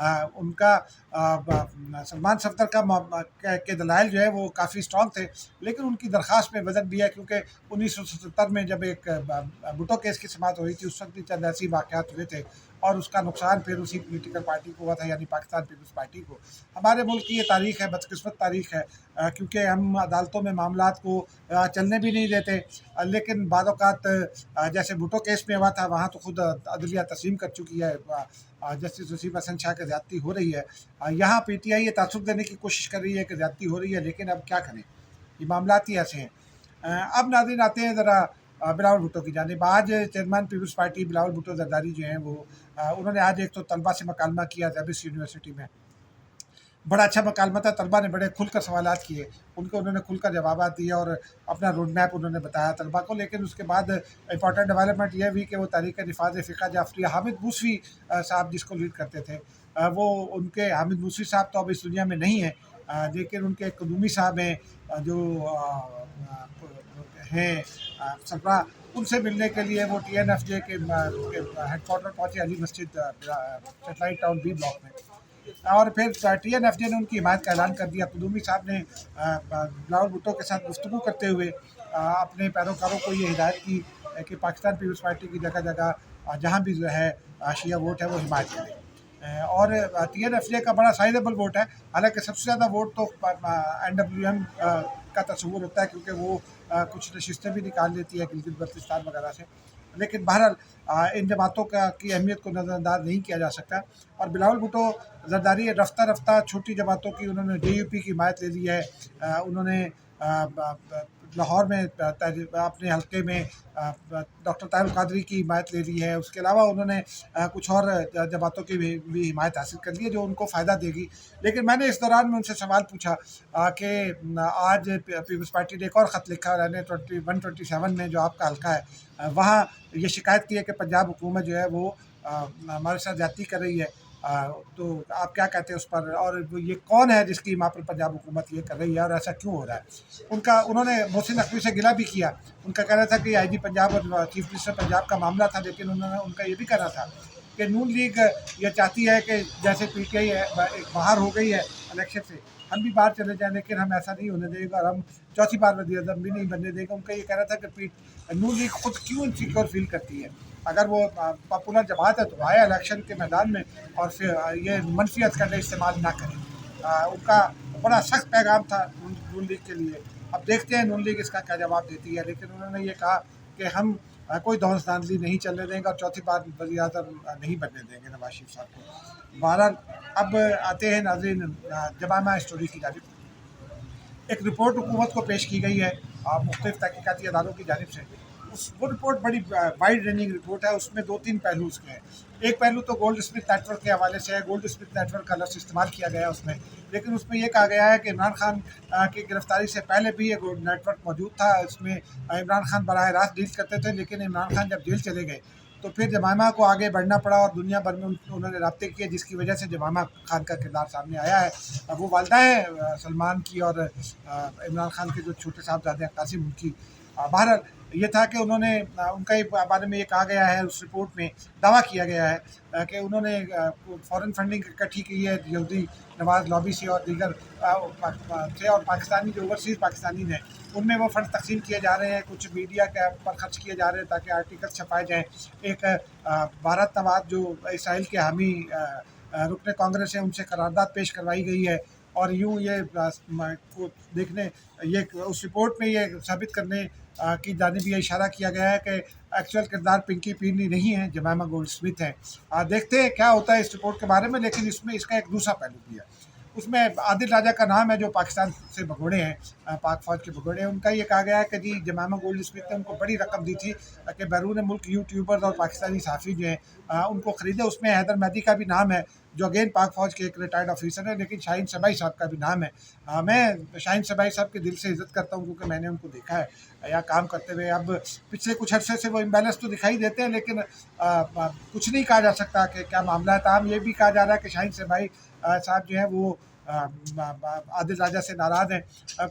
ان کا سلمان صفدر کے دلائل جو ہے وہ کافی اسٹرانگ تھے، لیکن ان کی درخواست میں وزن بھی ہے، کیونکہ 1977 میں جب ایک بھٹو کیس کی سماعت ہوئی تھی، اس وقت بھی چند ایسی واقعات ہوئے تھے اور اس کا نقصان پھر اسی پولیٹیکل پارٹی کو ہوا تھا، یعنی پاکستان پیپلز پارٹی کو۔ ہمارے ملک کی یہ تاریخ ہے، بدقسمت تاریخ ہے، کیونکہ ہم عدالتوں میں معاملات کو چلنے بھی نہیں دیتے، لیکن بعض اوقات جیسے بھٹو کیس میں ہوا تھا، وہاں تو خود عدلیہ تسلیم کر چکی ہے، جسٹس وسیم حسن شاہ کی زیادتی ہو رہی ہے۔ یہاں پی ٹی آئی یہ تاثر دینے کی کوشش کر رہی ہے کہ زیادتی ہو رہی ہے، لیکن اب کیا کریں، یہ معاملات ہی ایسے ہیں۔ اب ناظرین آتے ہیں ذرا بلاول بھٹو کی جانب۔ آج chairman Peoples Party Bilawal Bhutto Zardari جو ہیں وہ انہوں نے آج ایک تو طلبہ سے مکالمہ کیا زیبس یونیورسٹی میں، بڑا اچھا مکالمہ تھا، طلبہ نے بڑے کھل کر سوالات کیے، انہوں نے کھل کر جوابات دیے اور اپنا روڈ میپ انہوں نے بتایا طلبہ کو۔ لیکن اس کے بعد امپورٹنٹ ڈیولپمنٹ یہ ہوئی کہ وہ تحریک نفاذ فقہ جعفریہ حامد موسوی صاحب جس کو لیڈ کرتے تھے، وہ ان کے حامد موسوی صاحب تو اب اس دنیا میں نہیں ہیں، لیکن ان کے قدومی صاحب ہیں جو ہیں سربراہ، ان سے ملنے کے لیے وہ ٹی این ایف جے کے ہیڈ کوارٹر پہنچے علی مسجد سیٹلائٹ ٹاؤن بی بلاک میں، اور پھر ٹی این ایف جے نے ان کی حمایت کا اعلان کر دیا۔ قدومی صاحب نے بلاول بھٹو کے ساتھ گفتگو کرتے ہوئے اپنے پیروکاروں کو یہ ہدایت کی کہ پاکستان پیپلز پارٹی کی جگہ جگہ جہاں بھی جو ہے شیعہ ووٹ ہے وہ حمایت کریں، اور ٹی این ایف جے کا بڑا سائزیبل ووٹ ہے، حالانکہ سب سے زیادہ ووٹ تو این ڈبلیو ایم کا تصور ہوتا ہے، کیونکہ وہ کچھ نشستیں بھی نکال لیتی ہے گلگت بلتستان وغیرہ سے، لیکن بہرحال ان جماعتوں کی اہمیت کو نظر انداز نہیں کیا جا سکتا۔ اور بلاول بھٹو زرداری رفتہ رفتہ چھوٹی جماعتوں کی انہوں نے جے یو پی کی حمایت لے لی ہے، انہوں نے لاہور میں اپنے حلقے میں ڈاکٹر طاہر القادری کی حمایت لے لی ہے، اس کے علاوہ انہوں نے کچھ اور جماعتوں کی بھی حمایت حاصل کر لی ہے جو ان کو فائدہ دے گی۔ لیکن میں نے اس دوران میں ان سے سوال پوچھا کہ آج پیپلز پارٹی نے ایک اور خط لکھا ہے 127 میں جو آپ کا حلقہ ہے، وہاں یہ شکایت کی ہے کہ پنجاب حکومت جو ہے وہ ہمارے ساتھ زیادتی کر رہی ہے، تو آپ کیا کہتے ہیں اس پر، اور یہ کون ہے جس کی ماں پر پنجاب حکومت یہ کر رہی ہے اور ایسا کیوں ہو رہا ہے؟ انہوں نے محسن نقوی سے گلہ بھی کیا، ان کا کہنا تھا کہ آئی جی پنجاب اور چیف منسٹر پنجاب کا معاملہ تھا، لیکن ان کا یہ بھی کہنا تھا کہ نون لیگ یہ چاہتی ہے کہ جیسے پی ٹی آئی باہر ہو گئی ہے الیکشن سے، ہم بھی باہر چلے جائیں، لیکن ہم ایسا نہیں ہونے دیں گے اور ہم چوتھی بار وزیر اعظم بھی نہیں بننے دیں گے۔ ان کا یہ کہنا تھا کہ نون لیگ خود کیوں انسیکیور فیل کرتی ہے، اگر وہ پاپولر جماعت ہے تو آئے الیکشن کے میدان میں اور پھر یہ منفیت کا استعمال نہ کریں۔ ان کا بڑا سخت پیغام تھا نون لیگ کے لیے۔ اب دیکھتے ہیں نون لیگ اس کا کیا جواب دیتی ہے، لیکن انہوں نے یہ کہا کہ ہم کوئی دھونس دھاندلی نہیں چلنے دیں گے اور چوتھی بار وزیر اعظم نہیں بننے دیں گے نواز شریف صاحب کو۔ بہرحال اب آتے ہیں ناظرین جمائما اسٹوری کی جانب۔ ایک رپورٹ حکومت کو پیش کی گئی ہے مختلف تحقیقاتی اداروں کی جانب سے، وہ رپورٹ بڑی وائڈ رینجنگ رپورٹ ہے، اس میں 2-3 پہلو اس کے ہیں۔ ایک پہلو تو گولڈ اسمتھ نیٹ ورک کے حوالے سے ہے، گولڈ اسمتھ نیٹ ورک کا لفظ استعمال کیا گیا ہے اس میں، لیکن اس میں یہ کہا گیا ہے کہ عمران خان کی گرفتاری سے پہلے بھی یہ گولڈ نیٹ ورک موجود تھا، اس میں عمران خان براہ راست ڈیل کرتے تھے، لیکن عمران خان جب جیل چلے گئے تو پھر جمائما کو آگے بڑھنا پڑا اور دنیا بھر میں انہوں نے رابطے کیے، جس کی وجہ سے جمائما خان کا کردار سامنے آیا ہے۔ وہ والدہ ہے سلمان کی اور عمران خان کے جو چھوٹے صاحبزادے ہیں قاسم، ان کی۔ بہرحال یہ تھا کہ انہوں نے ان کا بارے میں یہ کہا گیا ہے، اس رپورٹ میں دعویٰ کیا گیا ہے کہ انہوں نے فورن فنڈنگ اکٹھی کی ہے جلدی نواز لابی سے اور دیگر سے، اور پاکستانی جو اوورسیز پاکستانی ہیں ان میں وہ فنڈ تقسیم کیے جا رہے ہیں، کچھ میڈیا کے پر خرچ کیے جا رہے ہیں تاکہ آرٹیکل چھپائے جائیں۔ ایک بھارت نواز جو اسرائیل کے حامی رکن کانگریس ہیں ان سے قرارداد پیش کروائی گئی ہے، اور یوں یہ دیکھنے اس رپورٹ میں یہ ثابت کرنے کی جانب یہ اشارہ کیا گیا ہے کہ ایکچوئل کردار پنکی پینی نہیں ہے، جمائما گولڈ اسمتھ ہیں۔ دیکھتے ہیں کیا ہوتا ہے اس رپورٹ کے بارے میں، لیکن اس میں اس کا ایک دوسرا پہلو بھی ہے۔ اس میں عادل راجہ کا نام ہے جو پاکستان سے بھگوڑے ہیں، پاک فوج کے بھگوڑے ہیں، ان کا یہ کہا گیا ہے کہ جی جمائما گولڈ اسمتھ نے ان کو بڑی رقم دی تھی کہ بیرون ملک یوٹیوبرز اور پاکستانی صحافی جو ہیں ان کو خریدے۔ اس میں حیدر مہدی کا بھی نام ہے جو اگین پاک فوج کے ایک ریٹائرڈ آفیسر ہیں، لیکن شاہین صبائی صاحب کا بھی نام ہے۔ میں شاہین صبائی صاحب کے دل سے عزت کرتا ہوں کیونکہ میں نے ان کو دیکھا ہے یا کام کرتے ہوئے۔ اب پچھلے کچھ عرصے سے وہ امبیلنس تو دکھائی دیتے ہیں، لیکن کچھ نہیں کہا جا سکتا کہ کیا معاملہ ہے۔ تاہم یہ بھی کہا جا رہا ہے کہ شاہین صبائی صاحب جو ہیں وہ عادل راجہ سے ناراض ہیں،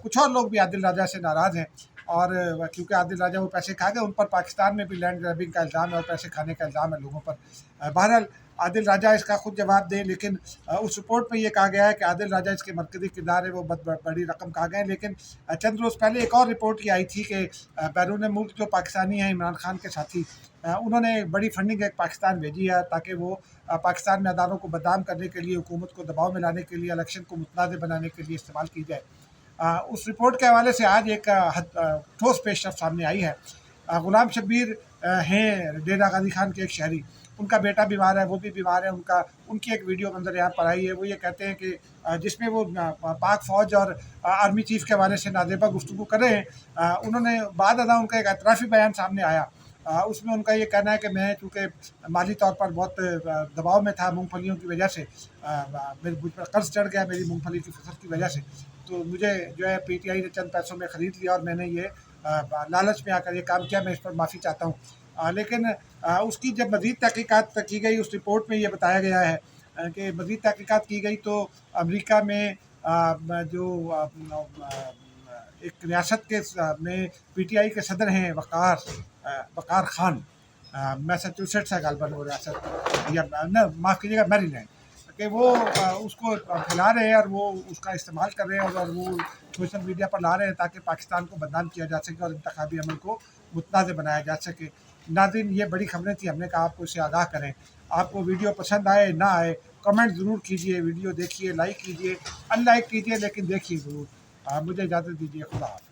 کچھ اور لوگ بھی عادل راجہ سے ناراض ہیں، اور کیونکہ عادل راجہ وہ پیسے کھا گئے، ان پر پاکستان میں بھی لینڈ گریبنگ کا الزام ہے اور پیسے کھانے کا الزام ہے لوگوں پر۔ بہرحال عادل راجہ اس کا خود جواب دیں، لیکن اس رپورٹ میں یہ کہا گیا ہے کہ عادل راجہ اس کے مرکزی کردار ہے، وہ بڑی رقم کہا گئے. لیکن چند روز پہلے ایک اور رپورٹ یہ آئی تھی کہ بیرون ملک جو پاکستانی ہیں عمران خان کے ساتھی، انہوں نے بڑی فنڈنگ ایک پاکستان بھیجی ہے تاکہ وہ پاکستان میں اداروں کو بدنام کرنے کے لیے، حکومت کو دباؤ میں لانے کے لیے، الیکشن کو متنازع بنانے کے لیے استعمال کی جائے. اس رپورٹ کے حوالے سے آج ایک ٹھوس پیش رفت سامنے آئی ہے. غلام شبیر ہیں ڈیرہ غازی خان کے ایک شہری، ان کا بیٹا بیمار ہے، وہ بھی بیمار ہے. ان کی ایک ویڈیو منظر یہاں پر آئی ہے. وہ یہ کہتے ہیں کہ جس میں وہ پاک فوج اور آرمی چیف کے حوالے سے نازیبا گفتگو کر رہے ہیں. انہوں نے بعد ازاں ان کا ایک اعترافی بیان سامنے آیا. اس میں ان کا یہ کہنا ہے کہ میں چونکہ مالی طور پر بہت دباؤ میں تھا مونگ پھلیوں کی وجہ سے، مجھ پر قرض چڑھ گیا میری مونگ پھلی کی فصل کی وجہ سے، تو مجھے جو ہے پی ٹی آئی نے چند پیسوں میں خرید لیا اور میں نے یہ لالچ میں آ کر یہ کام کیا. میں اس پر معافی چاہتا ہوں. لیکن اس کی جب مزید تحقیقات کی گئی، اس رپورٹ میں یہ بتایا گیا ہے کہ مزید تحقیقات کی گئی تو امریکہ میں جو ایک ریاست کے میں پی ٹی آئی کے صدر ہیں وقار خان، میساچوسیٹس ہے غالباً وہ ریاست، یا معاف کیجیے گا میری لینڈ، کہ وہ اس کو پھیلا رہے ہیں اور وہ اس کا استعمال کر رہے ہیں اور وہ سوشل میڈیا پر لا رہے ہیں تاکہ پاکستان کو بدنام کیا جا سکے اور انتخابی عمل کو متنازع بنایا جا سکے. ناظرین، یہ بڑی خبریں تھیں، ہم نے کہا آپ کو اس سے آگاہ کریں. آپ کو ویڈیو پسند آئے نہ آئے کمنٹ ضرور کیجئے، ویڈیو دیکھیے، لائک کیجئے، ان لائک کیجئے، لیکن دیکھیے ضرور. مجھے اجازت دیجیے. خدا حافظ.